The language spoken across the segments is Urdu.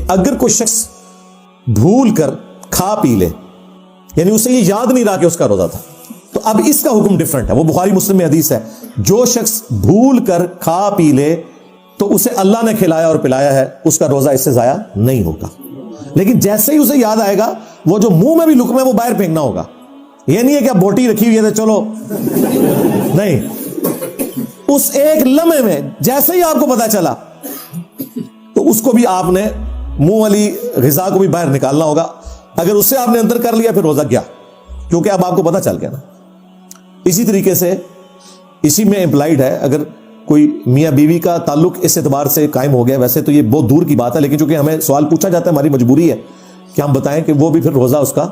اگر کوئی شخص بھول کر کھا پی لے، یعنی اسے یہ یاد نہیں رہا کہ اس کا روزہ تھا، تو اب اس کا حکم ڈیفرنٹ ہے. وہ بخاری مسلم میں حدیث ہے، جو شخص بھول کر کھا پی لے تو اسے اللہ نے کھلایا اور پلایا ہے، اس کا روزہ اس سے ضائع نہیں ہوگا. لیکن جیسے ہی اسے یاد آئے گا، وہ جو منہ میں بھی لقمہ ہے وہ باہر پھینکنا ہوگا. یہ نہیں ہے کہ اب بوٹی رکھی ہوئی ہے تو چلو، نہیں، اس ایک لمحے میں جیسے ہی آپ کو پتا چلا تو اس کو بھی آپ نے منہ والی غذا کو بھی باہر نکالنا ہوگا. اگر اس سے آپ نے اندر کر لیا پھر روزہ گیا، کیونکہ اب آپ کو پتا چل گیا نا. اسی طریقے سے اسی میں امپلائڈ ہے، اگر کوئی میاں بیوی کا تعلق اس اعتبار سے قائم ہو گیا، ویسے تو یہ بہت دور کی بات ہے، لیکن چونکہ ہمیں سوال پوچھا جاتا ہے، ہماری مجبوری ہے کہ ہم بتائیں کہ وہ بھی پھر روزہ اس کا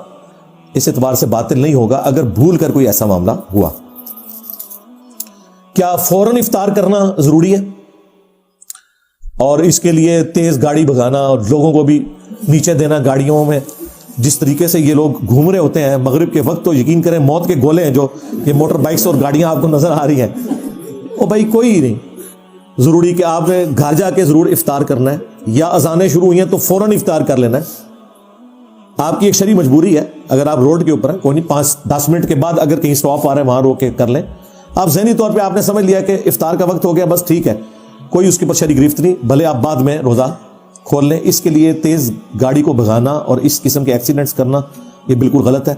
اس اعتبار سے باطل نہیں ہوگا اگر بھول کر کوئی ایسا معاملہ ہوا. کیا فوراً افطار کرنا ضروری ہے؟ اور اس کے لیے تیز گاڑی بھگانا اور لوگوں کو بھی نیچے دینا گاڑیوں میں، جس طریقے سے یہ لوگ گھوم رہے ہوتے ہیں مغرب کے وقت، تو یقین کریں موت کے گولے ہیں جو یہ موٹر بائکس اور گاڑیاں آپ کو نظر آ رہی ہیں. او بھائی کوئی نہیں ضروری کہ آپ نے گھر جا کے ضرور افطار کرنا ہے، یا اذانیں شروع ہوئی ہیں تو فوراً افطار کر لینا ہے. آپ کی ایک شرعی مجبوری ہے. اگر آپ روڈ کے اوپر ہیں، کوئی نہیں، 5-10 منٹ کے بعد اگر کہیں سٹاپ آ رہا ہے وہاں روک کے کر لیں. آپ ذہنی طور پہ آپ نے سمجھ لیا کہ افطار کا وقت ہو گیا، بس ٹھیک ہے، کوئی اس کے اوپر شرعی گرفت نہیں، بھلے آپ بعد میں روزہ کھول لیں. اس کے لیے تیز گاڑی کو بھگانا اور اس قسم کے ایکسیڈنٹس کرنا یہ بالکل غلط ہے.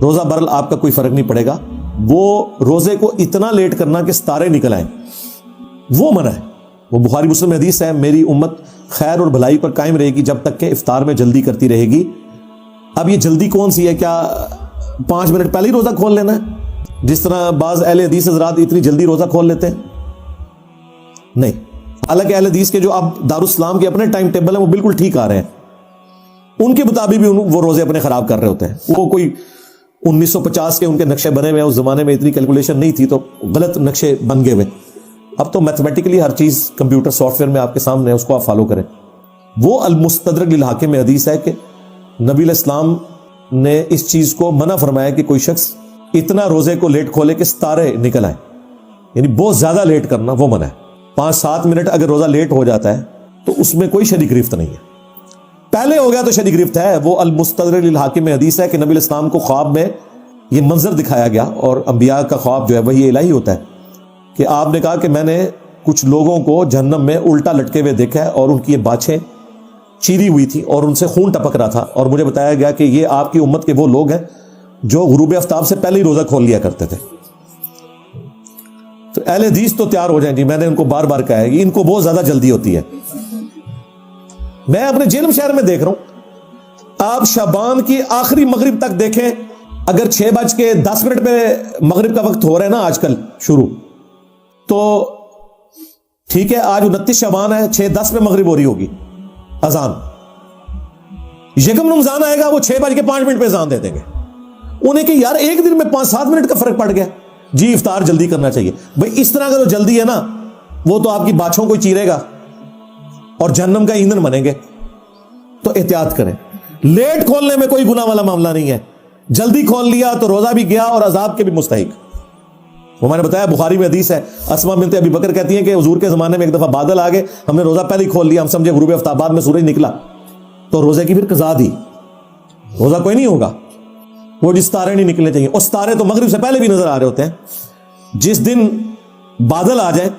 روزہ بہرحال آپ کا کوئی فرق نہیں پڑے گا. وہ روزے کو اتنا لیٹ کرنا کہ ستارے نکل آئیں، وہ منع ہے. وہ بخاری مسلم حدیث ہے، میری امت خیر اور بھلائی پر قائم رہے گی جب تک کہ افطار میں جلدی کرتی رہے گی. اب یہ جلدی کون سی ہے؟ کیا 5 منٹ پہلے ہی روزہ کھول لینا ہے، جس طرح بعض اہل حدیث حضرات اتنی جلدی روزہ کھول لیتے ہیں؟ نہیں. حالانکہ اہل حدیث کے جو اب دارالاسلام کے اپنے ٹائم ٹیبل ہیں وہ بالکل ٹھیک آ رہے ہیں، ان کے مطابق بھی وہ روزے اپنے خراب کر رہے ہوتے ہیں. وہ کوئی 1950 کے ان کے نقشے بنے ہوئے، اس زمانے میں اتنی کیلکولیشن نہیں تھی تو غلط نقشے بن گئے ہوئے. اب تو میتھمیٹیکلی ہر چیز کمپیوٹر سافٹ ویئر میں آپ کے سامنے ہے، اس کو آپ فالو کریں. وہ المستدرک للحاکم میں حدیث ہے کہ نبی علیہ السلام نے اس چیز کو منع فرمایا کہ کوئی شخص اتنا روزے کو لیٹ کھولے کہ ستارے نکل آئیں، یعنی بہت زیادہ لیٹ کرنا وہ منع ہے. 5-7 منٹ اگر روزہ لیٹ ہو جاتا ہے تو اس میں کوئی شرعی گرفت نہیں ہے. پہلے ہو گیا تو شرعی گرفت ہے. وہ المستدرک للحاکم میں حدیث ہے کہ نبی علیہ السلام کو خواب میں یہ منظر دکھایا گیا، اور انبیاء کا خواب جو ہے وہی الہی ہوتا ہے، کہ آپ نے کہا کہ میں نے کچھ لوگوں کو جہنم میں الٹا لٹکے ہوئے دیکھا ہے اور ان کی یہ باچھیں چیری ہوئی تھی اور ان سے خون ٹپک رہا تھا، اور مجھے بتایا گیا کہ یہ آپ کی امت کے وہ لوگ ہیں جو غروب آفتاب سے پہلے ہی روزہ کھول لیا کرتے تھے. تو اہل حدیث تو تیار ہو جائیں جی، میں نے ان کو بار بار کہا ہے کہ ان کو بہت زیادہ جلدی ہوتی ہے. میں اپنے جہلم شہر میں دیکھ رہا ہوں، آپ شعبان کی آخری مغرب تک دیکھیں، اگر 6:10 پہ مغرب کا وقت ہو رہا ہے نا آج کل شروع، تو ٹھیک ہے آج 29 شعبان ہے، 6:10 پہ مغرب ہو رہی ہوگی اذان. یکم رمضان آئے گا، وہ 6:05 پہ اذان دے دیں گے. انہیں کہ یار ایک دن میں 5-7 منٹ کا فرق پڑ گیا، جی افطار جلدی کرنا چاہیے. بھائی اس طرح کا جو جلدی ہے نا، وہ تو آپ کی باچھوں کو چیرے گا اور جہنم کا ایندھن بنیں گے. تو احتیاط کریں. لیٹ کھولنے میں کوئی گناہ والا معاملہ نہیں ہے، جلدی کھول لیا تو روزہ بھی گیا اور عذاب کے بھی مستحق. وہ میں نے بتایا بخاری میں حدیث ہے، اسما بنت ابی بکر کہتی ہیں کہ حضور کے زمانے میں ایک دفعہ بادل آ گئے، ہم نے روزہ پہلے ہی کھول لیا، ہم سمجھے غروب آفتاب میں سورج نکلا، تو روزے کی پھر قضا دی، روزہ کوئی نہیں ہوگا. وہ جس ستارے نہیں نکلنے چاہیے، اور ستارے تو مغرب سے پہلے بھی نظر آ رہے ہوتے ہیں. جس دن بادل آ جائیں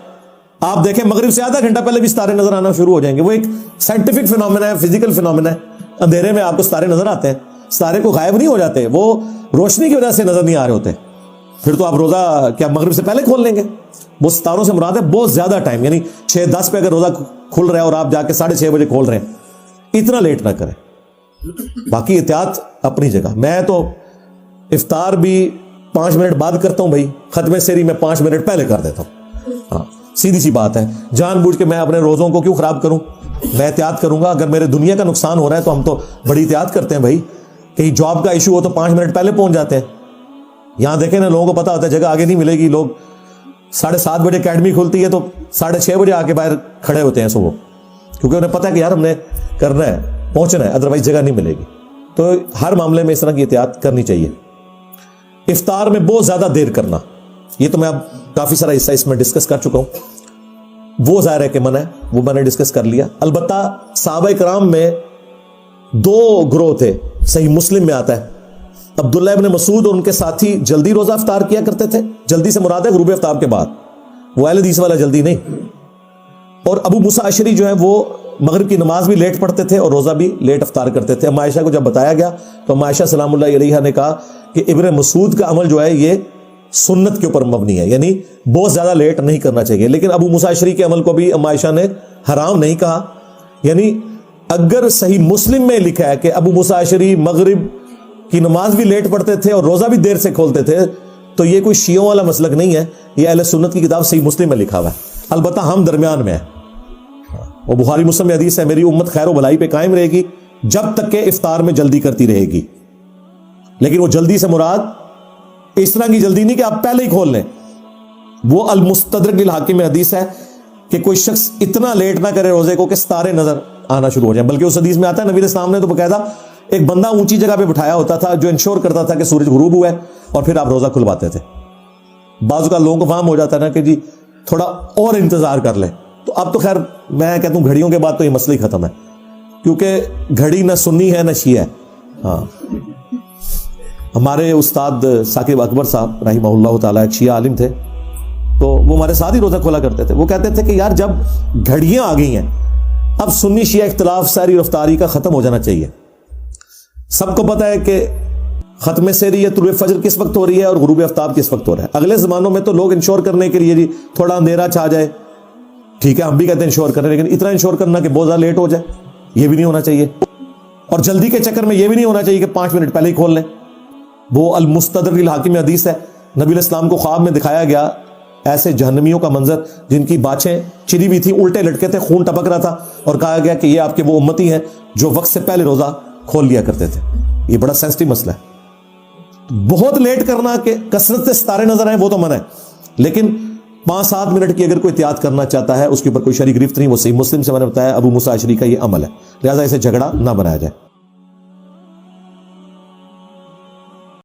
آپ دیکھیں مغرب سے آدھا گھنٹہ پہلے بھی ستارے نظر آنا شروع ہو جائیں گے. وہ ایک سائنٹیفک فینومینا ہے، فزیکل فینومینا ہے. اندھیرے میں آپ کو ستارے نظر آتے ہیں، ستارے کو غائب نہیں ہو جاتے، وہ روشنی کی وجہ سے نظر نہیں آ رہے ہوتے. پھر تو آپ روزہ کیا مغرب سے پہلے کھول لیں گے؟ وہ ستاروں سے مراد ہے بہت زیادہ ٹائم، یعنی 6:10 پہ اگر روزہ کھل رہا ہے اور آپ جا کے 6:30 بجے کھول رہے ہیں، اتنا لیٹ نہ کریں. باقی احتیاط اپنی جگہ. میں تو افطار بھی 5 منٹ بعد کرتا ہوں بھائی، ختم سری میں 5 منٹ پہلے کر دیتا ہوں. ہاں سیدھی سی بات ہے، جان بوجھ کے میں اپنے روزوں کو کیوں خراب کروں؟ میں احتیاط کروں گا. اگر میرے دنیا کا نقصان ہو رہا ہے تو ہم تو بڑی احتیاط کرتے ہیں بھائی. کہیں جاب کا ایشو ہو تو 5 منٹ پہلے پہنچ جاتے ہیں. یہاں دیکھیں نا، لوگوں کو پتا ہوتا ہے جگہ آگے نہیں ملے گی، لوگ 7:30 بجے اکیڈمی کھلتی ہے تو 6:30 بجے آ کے باہر کھڑے ہوتے ہیں صبح، کیونکہ انہیں پتا ہے کہ یار ہم نے کرنا ہے، پہنچنا ہے، ادروائز جگہ نہیں ملے گی. تو ہر معاملے میں اس طرح کی احتیاط کرنی چاہیے. افطار میں بہت زیادہ دیر کرنا، یہ تو میں اب کافی سارا حصہ اس میں ڈسکس کر چکا ہوں. وہ ظاہر ہے کہ منع ہے، وہ میں نے ڈسکس کر لیا۔ البتہ صحابہ کرام میں دو گروہ تھے، صحیح مسلم میں آتا ہے، عبداللہ ابن مسعود اور ان کے ساتھی جلدی روزہ افطار کیا کرتے تھے، جلدی سے مراد ہے غروب آفتاب کے بعد، وہ اہل حدیث والا جلدی نہیں۔ اور ابو موسیٰ اشعری جو ہے وہ مغرب کی نماز بھی لیٹ پڑھتے تھے اور روزہ بھی لیٹ افطار کرتے تھے۔ اما عائشہ کو جب بتایا گیا تو اما عائشہ سلام اللہ علیہا نے کہا کہ ابن مسعود کا عمل جو ہے یہ سنت کے اوپر مبنی ہے، یعنی بہت زیادہ لیٹ نہیں کرنا چاہیے، لیکن ابو موسیٰ اشعری کے عمل کو بھی اما عائشہ نے حرام نہیں کہا۔ یعنی اگر صحیح مسلم میں لکھا ہے کہ ابو موسیٰ اشعری مغرب کی نماز بھی لیٹ پڑھتے تھے اور روزہ بھی دیر سے کھولتے تھے، تو یہ کوئی شیعوں والا مسلک نہیں ہے، یہ اہل سنت کی کتاب صحیح مسلم میں لکھا ہوا ہے۔ البتہ ہم درمیان میں ہیں، وہ بخاری مسلم میں حدیث ہے، میری امت خیر و بھلائی پہ قائم رہے گی جب تک کہ افطار میں جلدی کرتی رہے گی۔ لیکن وہ جلدی سے مراد اس طرح کی جلدی نہیں کہ آپ پہلے ہی کھول لیں، وہ المستدرک للحاکم میں حدیث ہے کہ کوئی شخص اتنا لیٹ نہ کرے روزے کو کہ ستارے نظر آنا شروع ہو جائیں، بلکہ اس حدیث میں آتا ہے نبی اسلام نے تو باقاعدہ ایک بندہ اونچی جگہ پہ بٹھایا ہوتا تھا جو انشور کرتا تھا کہ سورج غروب ہوا ہے، اور پھر آپ روزہ کھلواتے تھے۔ بعض کا لوگوں کو فہم ہو جاتا ہے نا کہ جی تھوڑا اور انتظار کر لیں، تو اب تو خیر میں کہتا ہوں گھڑیوں کے بعد تو یہ مسئلہ ہی ختم ہے، کیونکہ گھڑی نہ سنی ہے نہ شیعہ ہے۔ ہاں، ہمارے استاد ثاقب اکبر صاحب رحمہ اللہ تعالیٰ ایک شیعہ عالم تھے، تو وہ ہمارے ساتھ ہی روزہ کھولا کرتے تھے۔ وہ کہتے تھے کہ یار جب گھڑیاں آ گئی ہیں اب سنی شیعہ اختلاف ساری رفتاری کا ختم ہو جانا چاہیے۔ سب کو پتہ ہے کہ ختم سحری یا طلوع فجر کس وقت ہو رہی ہے اور غروب آفتاب کس وقت ہو رہا ہے۔ اگلے زمانوں میں تو لوگ انشور کرنے کے لیے جی تھوڑا اندھیرا چھا جائے، ٹھیک ہے ہم بھی کہتے ہیں انشور کریں، لیکن اتنا انشور کرنا کہ بہت زیادہ لیٹ ہو جائے یہ بھی نہیں ہونا چاہیے، اور جلدی کے چکر میں یہ بھی نہیں ہونا چاہیے کہ 5 منٹ پہلے ہی کھول لیں۔ وہ المستدرک للحاکم میں حدیث ہے، نبی علیہ السلام کو خواب میں دکھایا گیا ایسے جہنمیوں کا منظر جن کی باچھیں چری ہوئی تھی، الٹے لٹکے تھے، خون ٹپک رہا تھا، اور کہا گیا کہ یہ آپ کے وہ امتی ہیں جو وقت سے پہلے روزہ کھول لیا کرتے تھے۔ یہ بڑا سینسٹیو مسئلہ ہے، بہت لیٹ کرنا کہ کثرت سے ستارے نظر آئیں وہ تو منع ہے، لیکن 5-7 منٹ کی اگر کوئی احتیاط کرنا چاہتا ہے اس کے اوپر کوئی شرعی گرفت نہیں، وہ صحیح مسلم سے میں نے بتایا ابو موسیٰ اشعری کا یہ عمل ہے، لہٰذا اسے جھگڑا نہ بنایا جائے۔